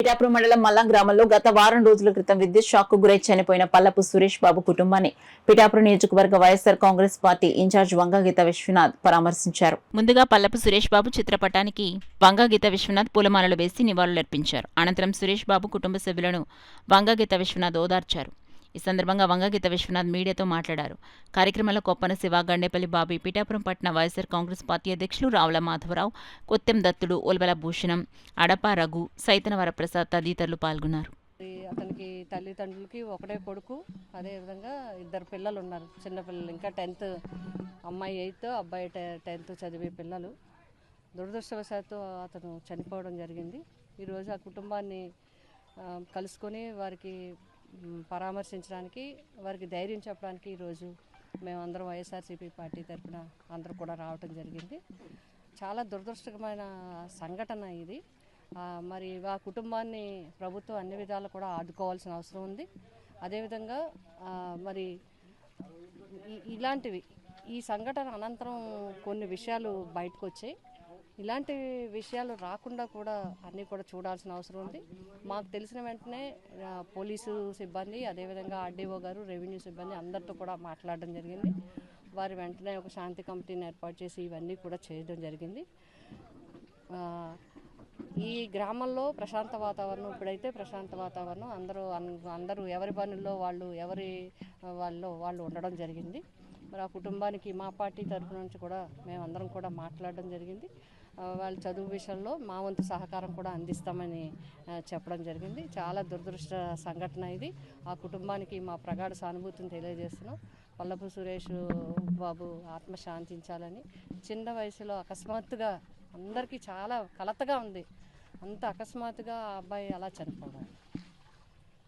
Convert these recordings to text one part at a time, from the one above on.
పిఠాపురం మండలం మల్లం గ్రామంలో గత వారం రోజుల క్రితం విద్యుత్ షాక్ కు గురై చనిపోయిన పల్లపు సురేష్ బాబు కుటుంబాన్ని పిఠాపురం నియోజకవర్గ వైఎస్సార్ కాంగ్రెస్ పార్టీ ఇన్ఛార్జ్ వంగగీత విశ్వనాథ్ పరామర్శించారు. ముందుగా పల్లపు సురేష్ బాబు చిత్రపటానికి వంగగీత విశ్వనాథ్ పూలమాలలు వేసి నివాళులర్పించారు. అనంతరం సురేష్ బాబు కుటుంబ సభ్యులను వంగగీత విశ్వనాథ్ ఓదార్చారు. ఈ సందర్భంగా వంగగీత విశ్వనాథ్ మీడియాతో మాట్లాడారు. కార్యక్రమంలో కొప్పన శివ, గండేపల్లి బాబీ, పిఠాపురం పట్టణ వైఎస్సార్ కాంగ్రెస్ పార్టీ అధ్యక్షులు రావుల మాధవరావు, కొత్తెం దత్తుడు, ఒల్వల భూషణం, అడప రఘు, సైతన వరప్రసాద్ తదితరులు పాల్గొన్నారు. అతనికి తల్లిదండ్రులకి ఒకటే కొడుకు, అదేవిధంగా ఇద్దరు పిల్లలు ఉన్నారు, చిన్నపిల్లలు. ఇంకా 10th అమ్మాయి 8th, అబ్బాయి 10th చదివే పిల్లలు. దురదృష్టవశాత్తు అతను చనిపోవడం జరిగింది. ఈరోజు ఆ కుటుంబాన్ని కలుసుకొని వారికి పరామర్శించడానికి, వారికి ధైర్యం చెప్పడానికి ఈరోజు మేమందరం వైఎస్ఆర్సీపీ పార్టీ తరఫున అందరూ కూడా రావటం జరిగింది. చాలా దురదృష్టకరమైన సంఘటన ఇది. మరి ఆ కుటుంబాన్ని ప్రభుత్వం అన్ని విధాలు కూడా ఆదుకోవాల్సిన అవసరం ఉంది. అదేవిధంగా మరి ఇలాంటివి ఈ సంఘటన అనంతరం కొన్ని విషయాలు బయటకు వచ్చాయి. ఇలాంటి విషయాలు రాకుండా కూడా అన్నీ కూడా చూడాల్సిన అవసరం ఉంది. మాకు తెలిసిన వెంటనే పోలీసు సిబ్బంది, అదేవిధంగా ఆర్డీఓ గారు, రెవెన్యూ సిబ్బంది అందరితో కూడా మాట్లాడడం జరిగింది. వారి వెంటనే ఒక శాంతి కమిటీని ఏర్పాటు చేసి ఇవన్నీ కూడా చేయడం జరిగింది. ఈ గ్రామంలో ప్రశాంత వాతావరణం, ఇప్పుడైతే ప్రశాంత వాతావరణం, అందరూ ఎవరి పనుల్లో వాళ్ళు ఉండడం జరిగింది. మరి ఆ కుటుంబానికి మా పార్టీ తరఫు నుంచి కూడా మేమందరం కూడా మాట్లాడడం జరిగింది. వాళ్ళ చదువు విషయంలో మా వంతు సహకారం కూడా అందిస్తామని చెప్పడం జరిగింది. చాలా దురదృష్ట సంఘటన ఇది. ఆ కుటుంబానికి మా ప్రగాఢ సానుభూతిని తెలియజేస్తున్నాం. పల్లపు సురేష్ బాబు ఆత్మ శాంతించాలని. చిన్న వయసులో అకస్మాత్తుగా అందరికీ చాలా కలతగా ఉంది. అంత అకస్మాత్తుగా ఆ అబ్బాయి అలా చనిపోవడం,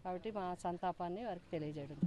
కాబట్టి మా సంతాపాన్ని వారికి తెలియజేయడం.